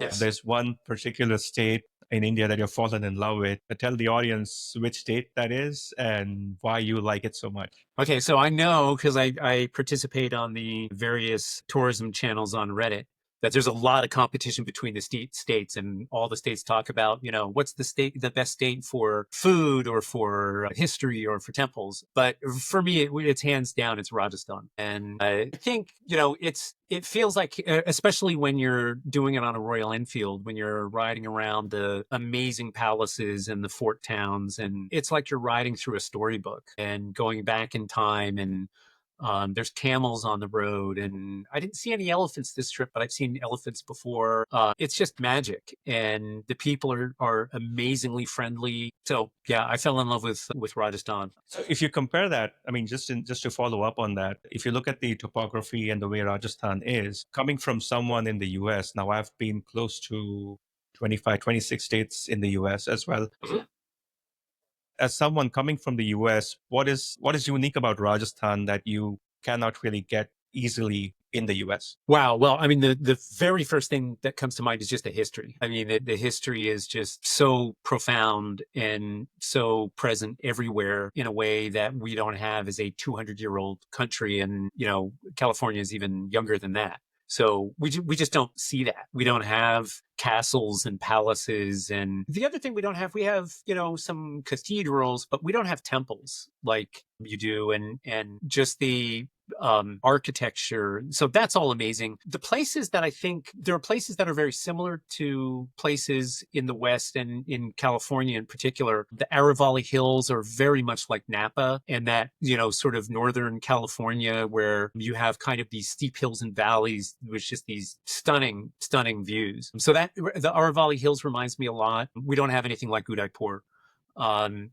Yes. There's one particular state in India that you've fallen in love with. Tell the audience which state that is and why you like it so much. Okay, so I know because I participate on the various tourism channels on Reddit that there's a lot of competition between the states, and all the states talk about, what's the best state for food or for history or for temples. But for me, it's hands down, it's Rajasthan. And I think, it feels like, especially when you're doing it on a Royal Enfield, when you're riding around the amazing palaces and the fort towns, and it's like you're riding through a storybook and going back in time. And there's camels on the road, and I didn't see any elephants this trip, but I've seen elephants before. It's just magic, and the people are amazingly friendly. So yeah, I fell in love with Rajasthan. So if you compare that, I mean, just to follow up on that, if you look at the topography and the way Rajasthan is, coming from someone in the US, now I've been close to 25, 26 states in the US as well. As someone coming from the US, what is unique about Rajasthan that you cannot really get easily in the US? Wow. Well, I mean, the very first thing that comes to mind is just the history. I mean, the history is just so profound and so present everywhere in a way that we don't have as a 200-year-old country. And, California is even younger than that. So we just don't see that. We don't have castles and palaces. And the other thing we have, some cathedrals, but we don't have temples like you do. And just the architecture. So that's all amazing. The places that I think there are places that are very similar to places in the West and in California in particular. The Aravalli Hills are very much like Napa and that, sort of Northern California where you have kind of these steep hills and valleys with just these stunning, stunning views. So that the Aravalli Hills reminds me a lot. We don't have anything like Udaipur. Um,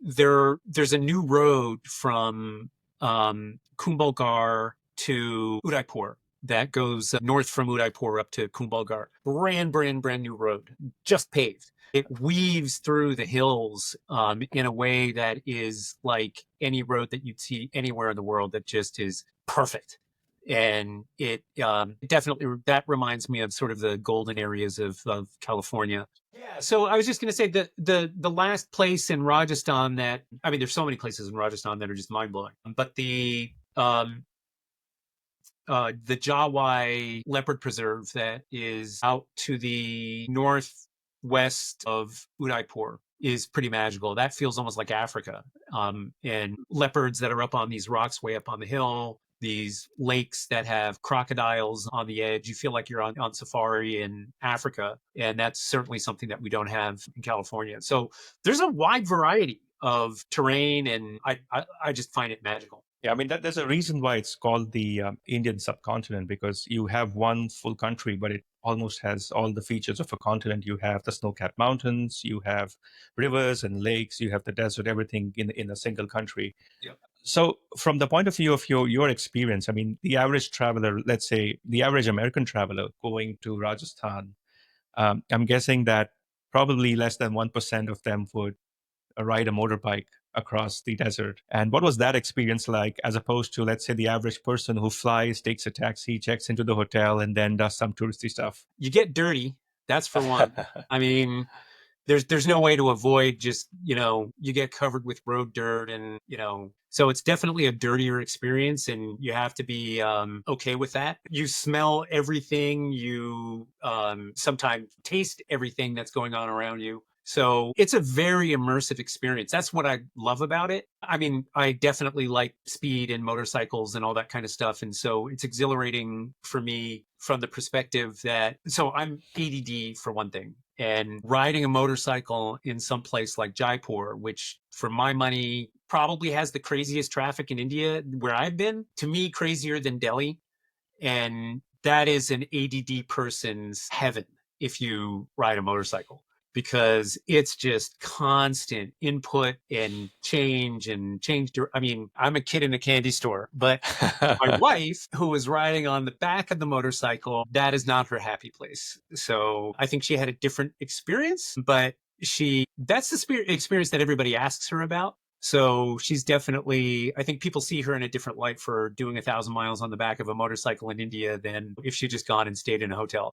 there's a new road from Kumbhalgarh to Udaipur that goes north from Udaipur up to Kumbhalgarh. Brand new road, just paved. It weaves through the hills in a way that is like any road that you'd see anywhere in the world that just is perfect. And it definitely, that reminds me of sort of the golden areas of California. Yeah. So I was just going to say that the last place in Rajasthan that, I mean, there's so many places in Rajasthan that are just mind blowing, but the Jawai leopard preserve that is out to the northwest of Udaipur is pretty magical. That feels almost like Africa. And leopards that are up on these rocks way up on the hill, these lakes that have crocodiles on the edge. You feel like you're on safari in Africa. And that's certainly something that we don't have in California. So there's a wide variety of terrain, and I just find it magical. Yeah, I mean, there's a reason why it's called the Indian subcontinent, because you have one full country, but it almost has all the features of a continent. You have the snow-capped mountains, you have rivers and lakes, you have the desert, everything in a single country. Yeah. So from the point of view of your experience, I mean, the average traveler, let's say the average American traveler going to Rajasthan, I'm guessing that probably less than 1% of them would ride a motorbike across the desert. And what was that experience like as opposed to, let's say, the average person who flies, takes a taxi, checks into the hotel, and then does some touristy stuff? You get dirty, that's for one. I mean, there's no way to avoid just, you get covered with road dirt and, so it's definitely a dirtier experience and you have to be okay with that. You smell everything, you sometimes taste everything that's going on around you. So it's a very immersive experience. That's what I love about it. I mean, I definitely like speed and motorcycles and all that kind of stuff. And so it's exhilarating for me from the perspective that, so I'm ADD for one thing. And riding a motorcycle in some place like Jaipur, which for my money probably has the craziest traffic in India where I've been, to me, crazier than Delhi. And that is an ADD person's heaven if you ride a motorcycle, because it's just constant input and change and change. I mean, I'm a kid in a candy store, but my wife, who was riding on the back of the motorcycle, that is not her happy place. So I think she had a different experience, but that's the experience that everybody asks her about. So she's definitely, I think people see her in a different light for doing 1,000 miles on the back of a motorcycle in India than if she just gone and stayed in a hotel.